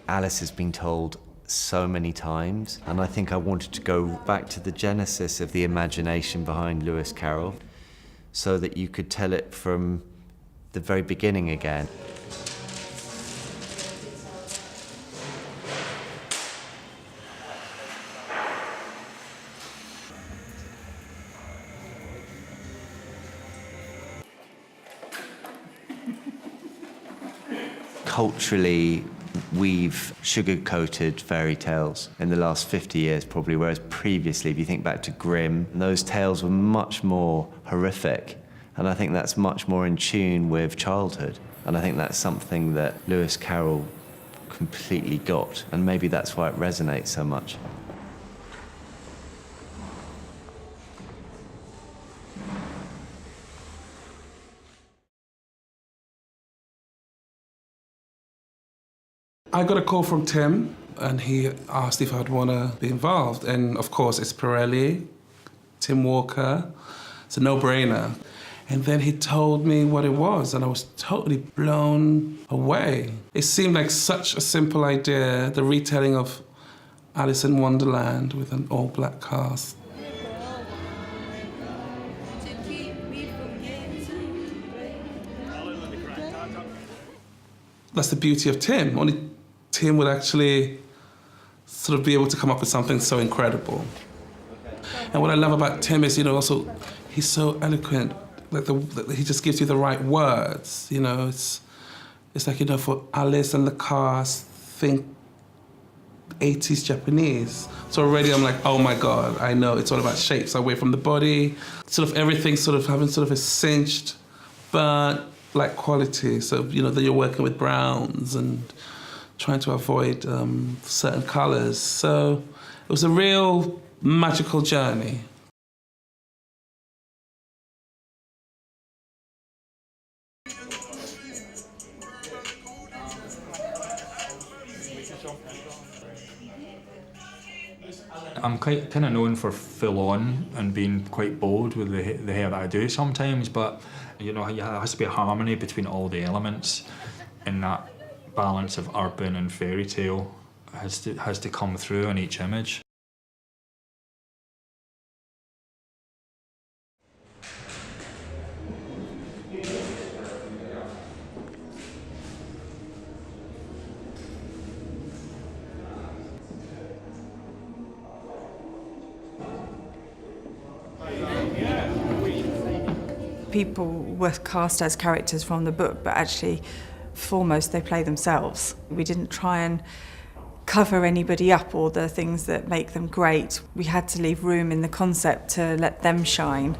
Alice has been told so many times, and I think I wanted to go back to the genesis of the imagination behind Lewis Carroll so that you could tell it from the very beginning again. Culturally, we've sugar-coated fairy tales in the last 50 years probably, whereas previously, if you think back to Grimm, those tales were much more horrific. And I think that's much more in tune with childhood. And I think that's something that Lewis Carroll completely got. And maybe that's why it resonates so much. I got a call from Tim, and he asked if I'd want to be involved. And of course, it's Pirelli, Tim Walker. It's a no-brainer. And then he told me what it was, and I was totally blown away. It seemed like such a simple idea, the retelling of Alice in Wonderland with an all-black cast. That's the beauty of Tim. Only Tim would actually sort of be able to come up with something so incredible. And what I love about Tim is, also he's so eloquent. Like he just gives you the right words. It's like, for Alice and the cast, think 80s Japanese. So already I'm like, oh my God, I know it's all about shapes away from the body. Sort of everything sort of having sort of a cinched, burnt, like quality. So, that you're working with browns and trying to avoid certain colors. So it was a real magical journey. I'm kind of known for full-on and being quite bold with the hair that I do sometimes, but there has to be a harmony between all the elements, and that balance of urban and fairy tale has to come through in each image. People were cast as characters from the book, but actually, foremost, they play themselves. We didn't try and cover anybody up or the things that make them great. We had to leave room in the concept to let them shine.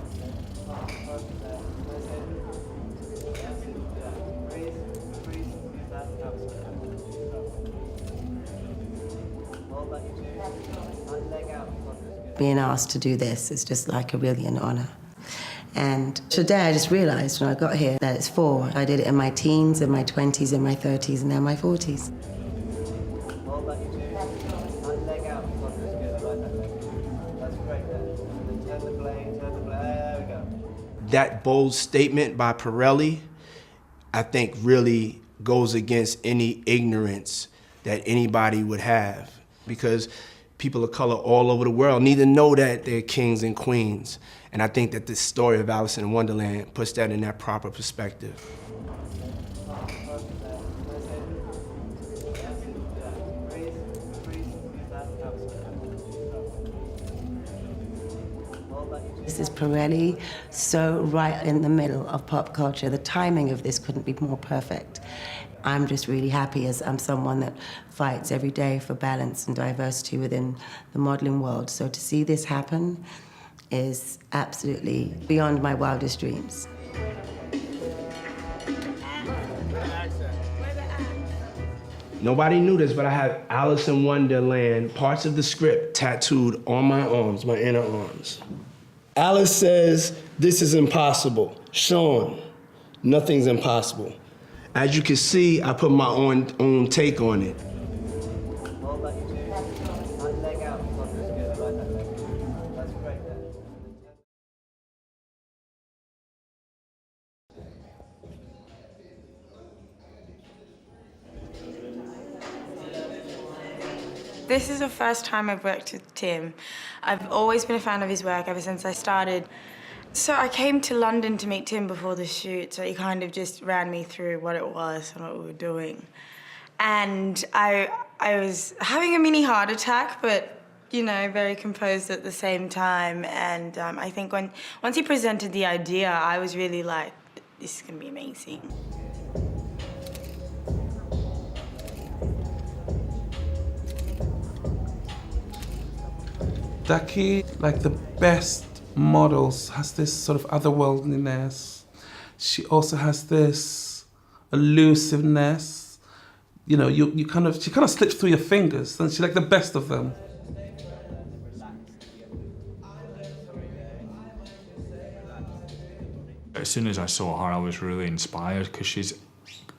Being asked to do this is just like really an honor. And today I just realized when I got here that it's four. I did it in my teens, in my 20s, in my 30s, and now my 40s. That bold statement by Pirelli, I think really goes against any ignorance that anybody would have, because people of color all over the world need to know that they're kings and queens. And I think that this story of Alice in Wonderland puts that in that proper perspective. This is Pirelli, so right in the middle of pop culture. The timing of this couldn't be more perfect. I'm just really happy, as I'm someone that fights every day for balance and diversity within the modeling world. So to see this happen is absolutely beyond my wildest dreams. Nobody knew this, but I have Alice in Wonderland, parts of the script tattooed on my arms, my inner arms. Alice says, "This is impossible." Sean, nothing's impossible. As you can see, I put my own take on it. This is the first time I've worked with Tim. I've always been a fan of his work ever since I started. So I came to London to meet Tim before the shoot, so he kind of just ran me through what it was and what we were doing. And I was having a mini heart attack, but, you know, very composed at the same time. And I think once he presented the idea, I was really like, this is gonna be amazing. Ducky, like the best models, has this sort of otherworldliness. She also has this elusiveness. You know, she kind of slips through your fingers, and she's like the best of them. As soon as I saw her, I was really inspired because she's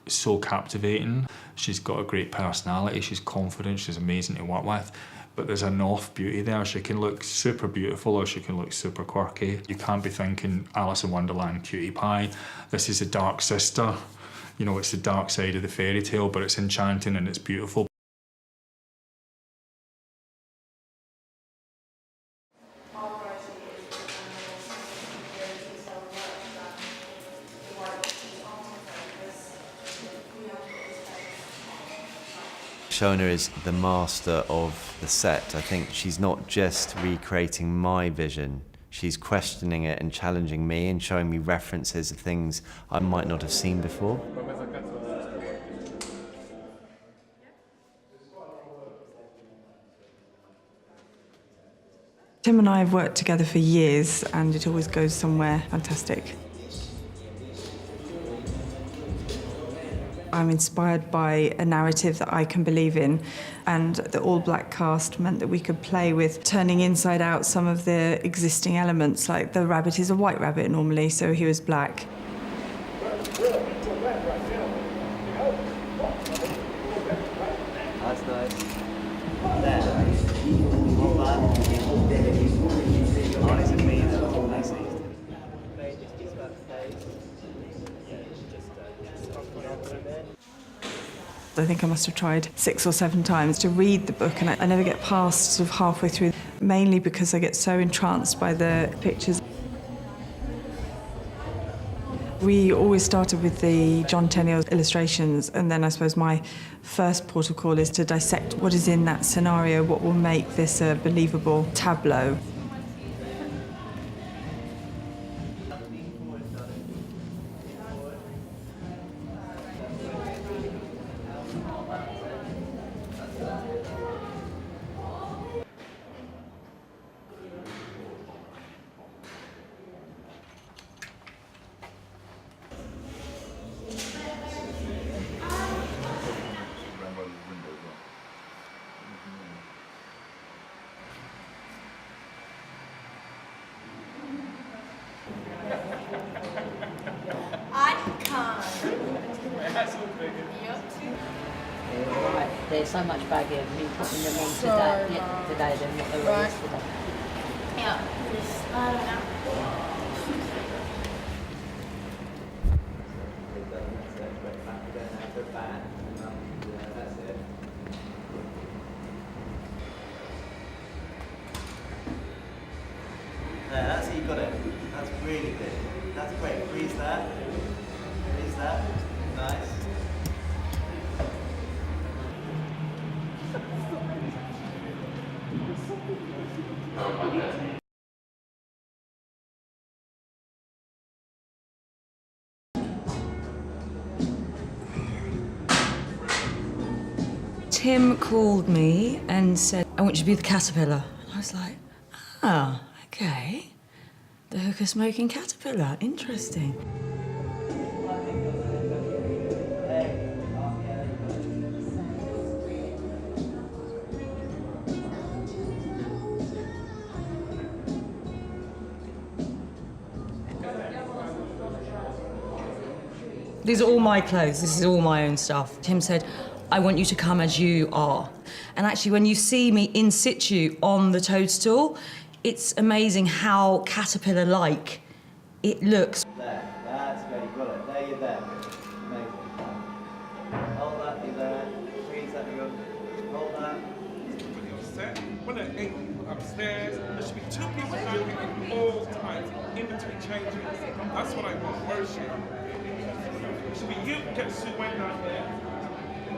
so captivating. She's got a great personality, she's confident, she's amazing to work with. But there's enough beauty there. She can look super beautiful or she can look super quirky. You can't be thinking Alice in Wonderland cutie pie. This is a dark sister. You know, it's the dark side of the fairy tale, but it's enchanting and it's beautiful. Shona is the master of the set. I think she's not just recreating my vision, she's questioning it and challenging me and showing me references of things I might not have seen before. Tim and I have worked together for years and it always goes somewhere fantastic. I'm inspired by a narrative that I can believe in, and the all-black cast meant that we could play with turning inside out some of the existing elements, like the rabbit is a white rabbit normally, so he was black. That's nice. I think I must have tried 6 or 7 times to read the book, and I never get past sort of halfway through, mainly because I get so entranced by the pictures. We always started with the John Tenniel's illustrations, and then I suppose my first port of call is to dissect what is in that scenario, what will make this a believable tableau. Right, there's so much baggier of me putting them on today than what they were yesterday. Yeah, I don't know. There, that's how you got it. That's really good. That's great. Freeze that. Freeze that. Nice. Tim called me and said, I want you to be the caterpillar. And I was like, ah, okay. The hookah smoking caterpillar, interesting. These are all my clothes, this is all my own stuff. Tim said, I want you to come as you are. And actually, when you see me in situ on the toadstool, it's amazing how caterpillar-like it looks. There, that's good, you got it. There, you're there. Amazing. Hold that, you're there. Freeze that, you're hold that. 8 people upstairs. There should be 2 people down here at all times, in between changes. That's what I want, worship. It should be you, get Sue Wen down here.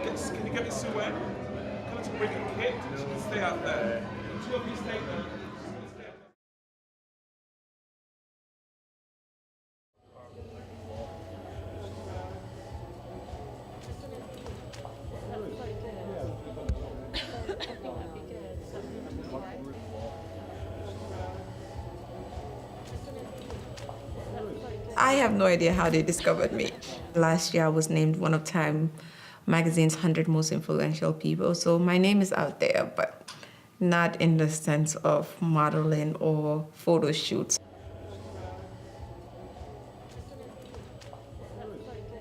Can you get me Sue Wen? Come to bring a kit, she can stay out there. 2 of you stay there. I have no idea how they discovered me. Last year I was named one of Time magazine's 100 most influential people. So my name is out there, but not in the sense of modeling or photo shoots.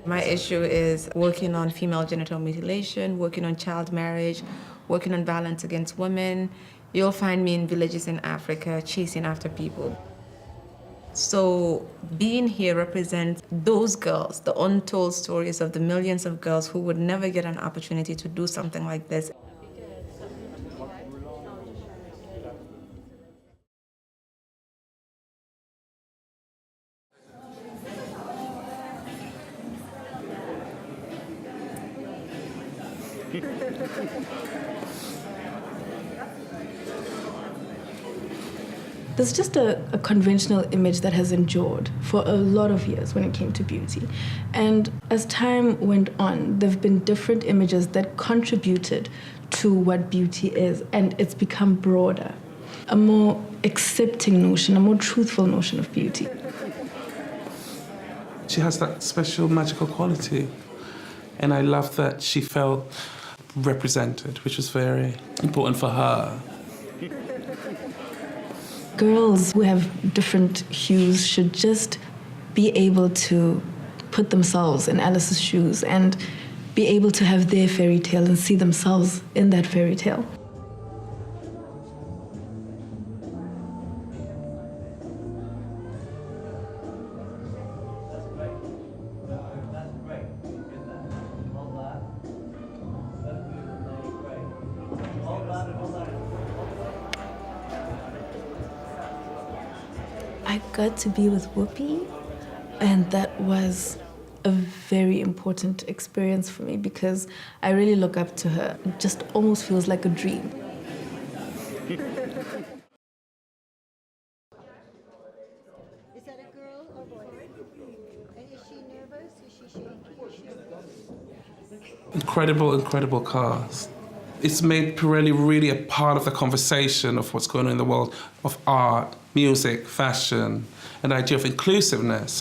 My issue is working on female genital mutilation, working on child marriage, working on violence against women. You'll find me in villages in Africa chasing after people. So being here represents those girls, the untold stories of the millions of girls who would never get an opportunity to do something like this. There's just a conventional image that has endured for a lot of years when it came to beauty. And as time went on, there have been different images that contributed to what beauty is, and it's become broader, a more accepting notion, a more truthful notion of beauty. She has that special magical quality. And I love that she felt represented, which was very important for her. Girls who have different hues should just be able to put themselves in Alice's shoes and be able to have their fairy tale and see themselves in that fairy tale. I got to be with Whoopi, and that was a very important experience for me because I really look up to her. It just almost feels like a dream. Is that a girl or boy? And is she nervous? Is she shaky? Incredible cast. It's made Pirelli really a part of the conversation of what's going on in the world of art, music, fashion, and the idea of inclusiveness.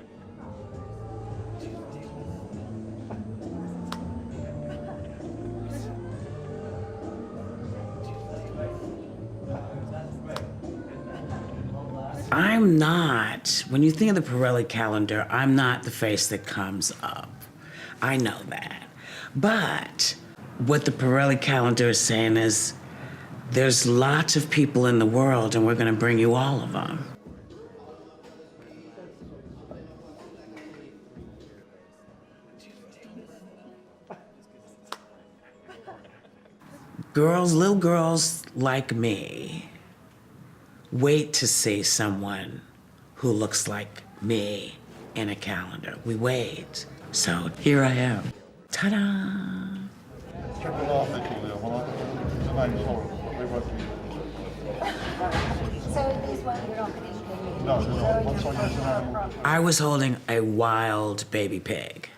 I'm not, when you think of the Pirelli calendar, I'm not the face that comes up. I know that. But what the Pirelli calendar is saying is there's lots of people in the world and we're going to bring you all of them. Girls, little girls like me, wait to see someone who looks like me in a calendar. We wait. So here I am. Ta-da! I was holding a wild baby pig.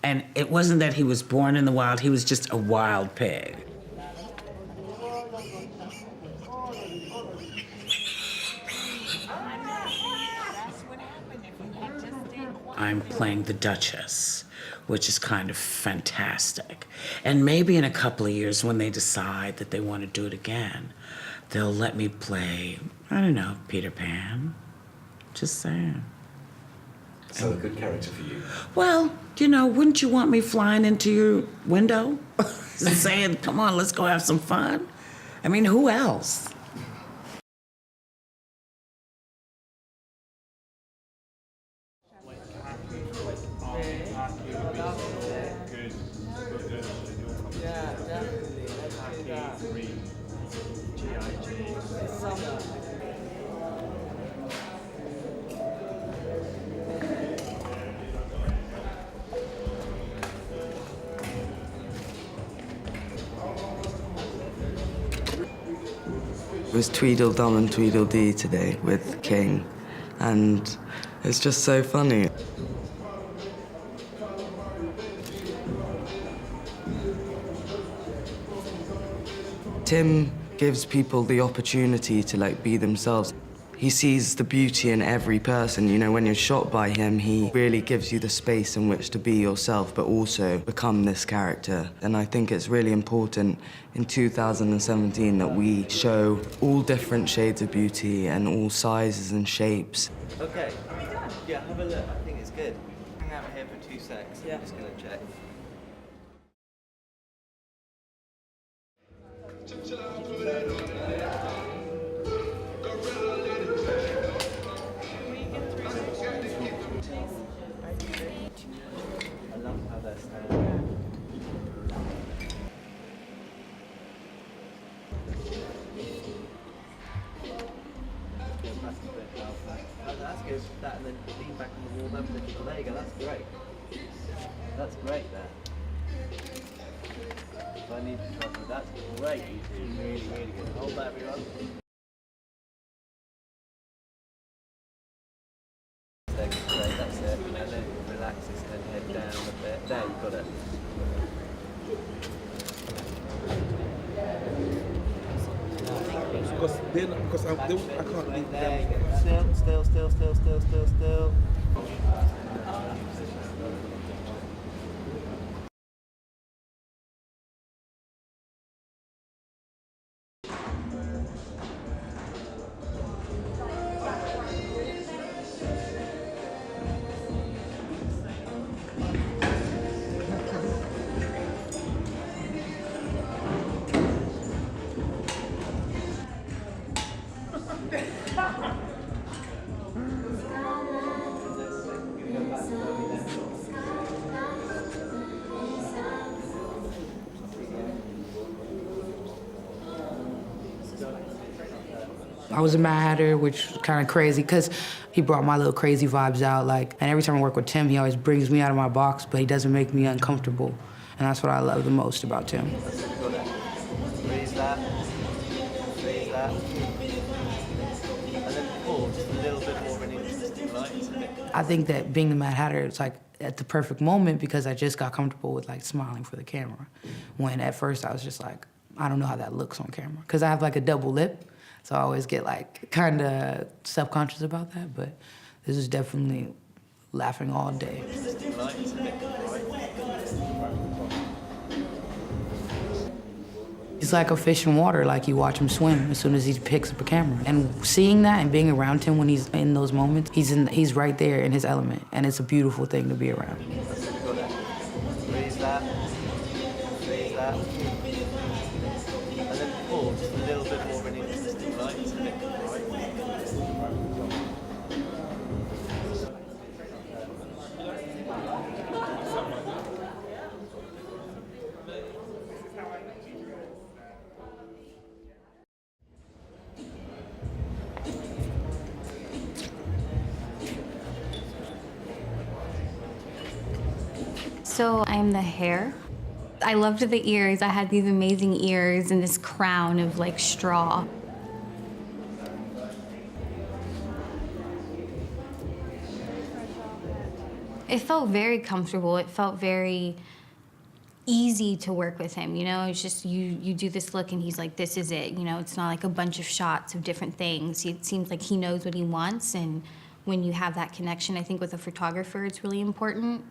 And it wasn't that he was born in the wild, he was just a wild pig. I'm playing the Duchess, which is kind of fantastic. And maybe in a couple of years when they decide that they want to do it again, they'll let me play, I don't know, Peter Pan. Just saying. So a good character for you. Well, you know, wouldn't you want me flying into your window and saying, come on, let's go have some fun? I mean, who else? Yeah, definitely. Let's do that. It was Tweedledum and Tweedledee today with King, and it's just so funny. Tim gives people the opportunity to be themselves. He sees the beauty in every person. You know, when you're shot by him, he really gives you the space in which to be yourself, but also become this character. And I think it's really important in 2017 that we show all different shades of beauty and all sizes and shapes. Okay. Yeah, have a look. I think it's good. Hang out here for 2 secs. Yeah. I'm just going to check. I love how they're standing. That's good. That and then lean back on the wall there. There you go. That's great. That's great there. If I need to trust you, that's great. Really, really good. Hold that, everyone. Great, that's it. And then relax this and head down a bit. There, you've got it. Because I can't leave them. Still. I was a Mad Hatter, which was kind of crazy because he brought my little crazy vibes out. And every time I work with Tim, he always brings me out of my box, but he doesn't make me uncomfortable. And that's what I love the most about Tim. Raise that. And then pull just a little bit more of an interesting light. I think that being the Mad Hatter, it's at the perfect moment because I just got comfortable with smiling for the camera. When at first I was just I don't know how that looks on camera. Because I have a double lip. So I always get kind of self-conscious about that, but this is definitely laughing all day. He's like a fish in water, you watch him swim as soon as he picks up a camera. And seeing that and being around him when he's in those moments, he's right there in his element, and it's a beautiful thing to be around. Raise that. And then pull just a little bit more of an interesting light. So I'm the hair. I loved the ears. I had these amazing ears and this crown of straw. It felt very comfortable. It felt very easy to work with him, It's just you do this look and he's like, this is it, It's not a bunch of shots of different things. It seems like he knows what he wants, and when you have that connection, I think with a photographer, it's really important.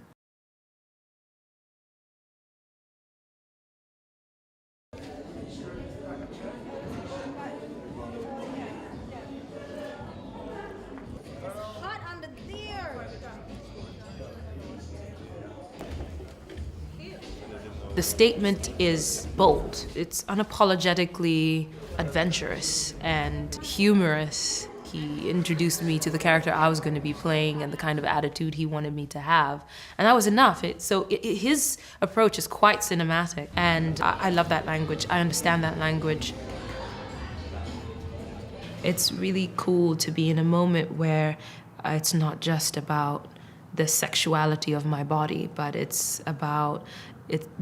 The statement is bold. It's unapologetically adventurous and humorous. He introduced me to the character I was going to be playing and the kind of attitude he wanted me to have. And that was enough. His approach is quite cinematic, and I love that language. I understand that language. It's really cool to be in a moment where it's not just about the sexuality of my body, but it's about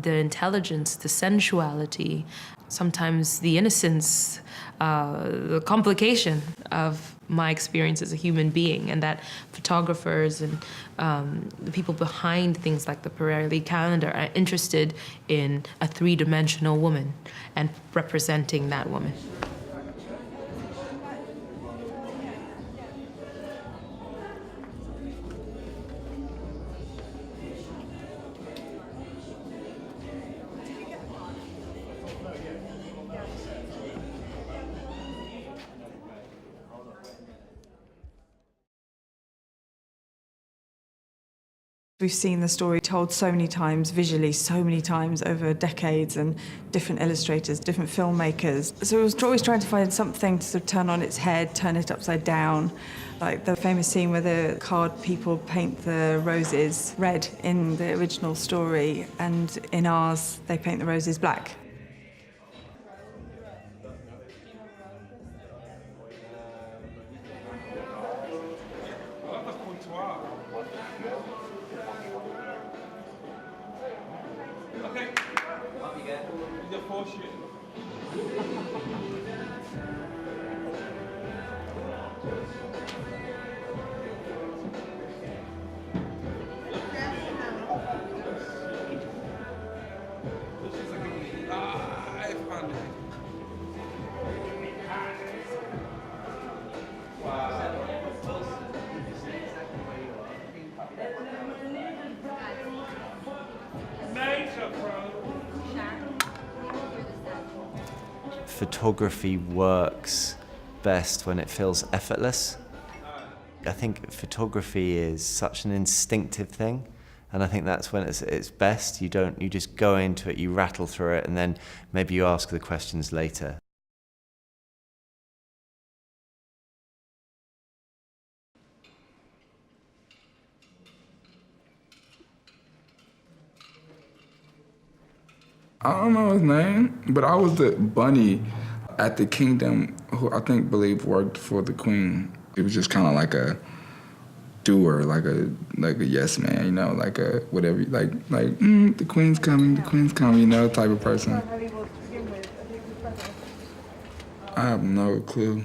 the intelligence, the sensuality. sometimes the innocence, the complication of my experience as a human being, and that photographers and the people behind things like the Pirelli calendar are interested in a three-dimensional woman and representing that woman. We've seen the story told so many times, visually, so many times over decades, and different illustrators, different filmmakers. So we was always trying to find something to sort of turn on its head, turn it upside down. Like the famous scene where the card people paint the roses red in the original story, and in ours, they paint the roses black. Photography works best when it feels effortless. I think photography is such an instinctive thing, and I think that's when it's best. You just go into it, you rattle through it, and then maybe you ask the questions later. I don't know his name, but I was the bunny at the kingdom who I believe worked for the queen. It was just kind of like a doer, like a yes man, you know, like a whatever, the queen's coming, you know, type of person. I have no clue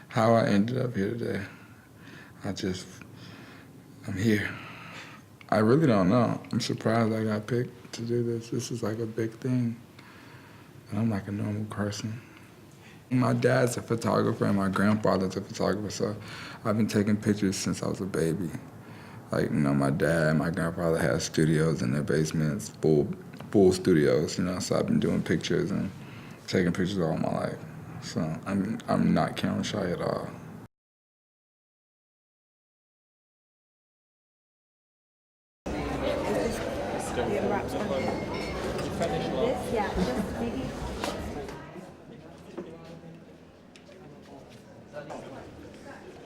how I ended up here today. I'm here. I really don't know. I'm surprised I got picked to do this. This is like a big thing. And I'm like a normal person. My dad's a photographer and my grandfather's a photographer, so I've been taking pictures since I was a baby. Like, you know, my dad and my grandfather had studios in their basements, full studios, you know, so I've been doing pictures and taking pictures all my life. So I'm not camera shy at all.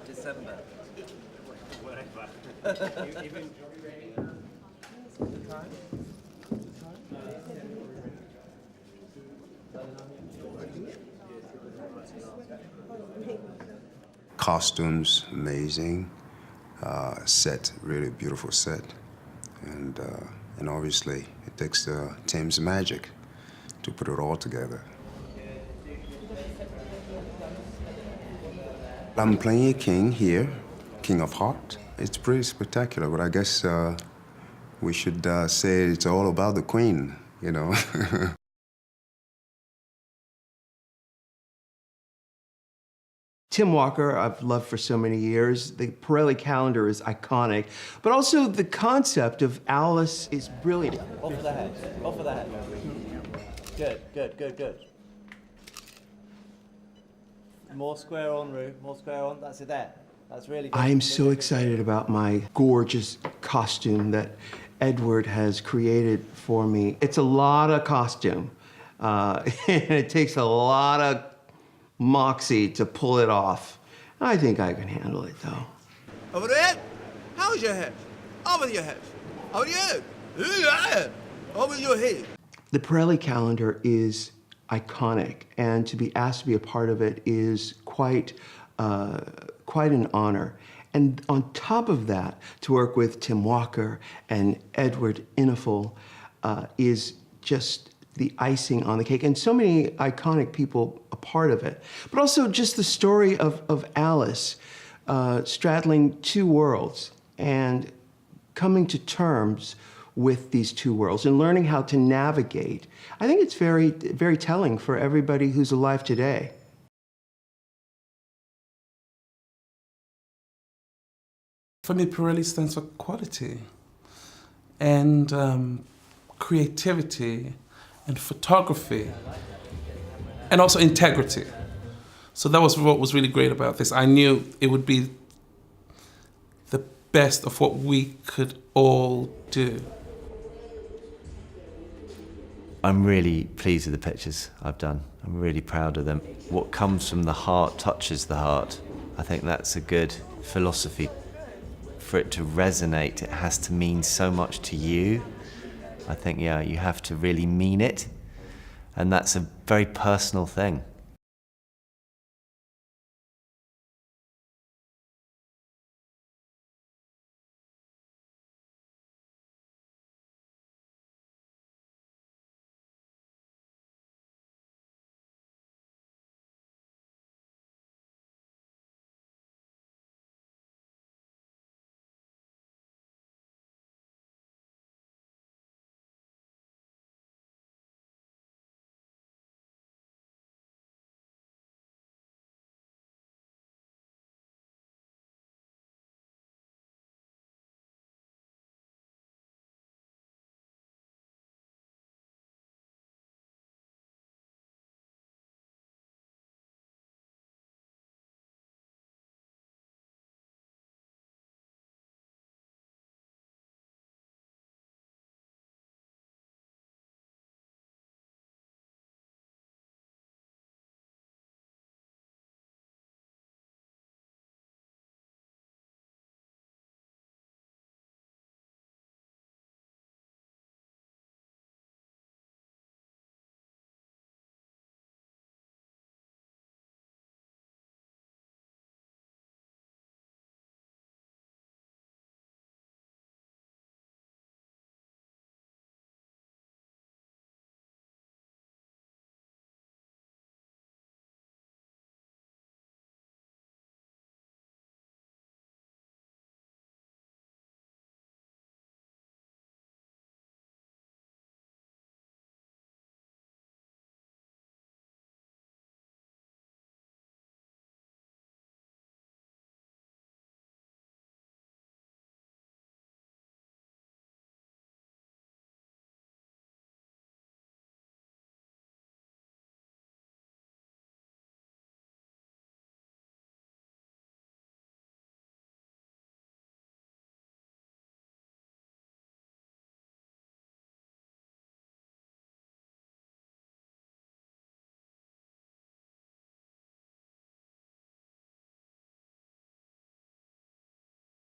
December. Costumes, amazing. Set, really beautiful set. And obviously, it takes Tim's magic to put it all together. I'm playing a king here, King of Heart. It's pretty spectacular, but I guess we should say it's all about the queen, you know. Tim Walker, I've loved for so many years. The Pirelli calendar is iconic, but also the concept of Alice is brilliant. Off of the head, off of the head. Good, good, good, good. More square on, Rue, more square on, that's it there. That's really good. I am so excited about my gorgeous costume that Edward has created for me. It's a lot of costume, and it takes a lot of moxie to pull it off. I think I can handle it, though. Over there? How's your head? Over your head. Over your head. Over your head. The Pirelli calendar is iconic, and to be asked to be a part of it is quite an honor. And on top of that, to work with Tim Walker and Edward Innifel is just the icing on the cake, and so many iconic people a part of it. But also just the story of Alice straddling two worlds and coming to terms with these two worlds and learning how to navigate. I think it's very, very telling for everybody who's alive today. For me, Pirelli stands for quality and creativity and photography and also integrity. So that was what was really great about this. I knew it would be the best of what we could all do. I'm really pleased with the pictures I've done. I'm really proud of them. What comes from the heart touches the heart. I think that's a good philosophy. For it to resonate, it has to mean so much to you. I think, yeah, you have to really mean it. And that's a very personal thing.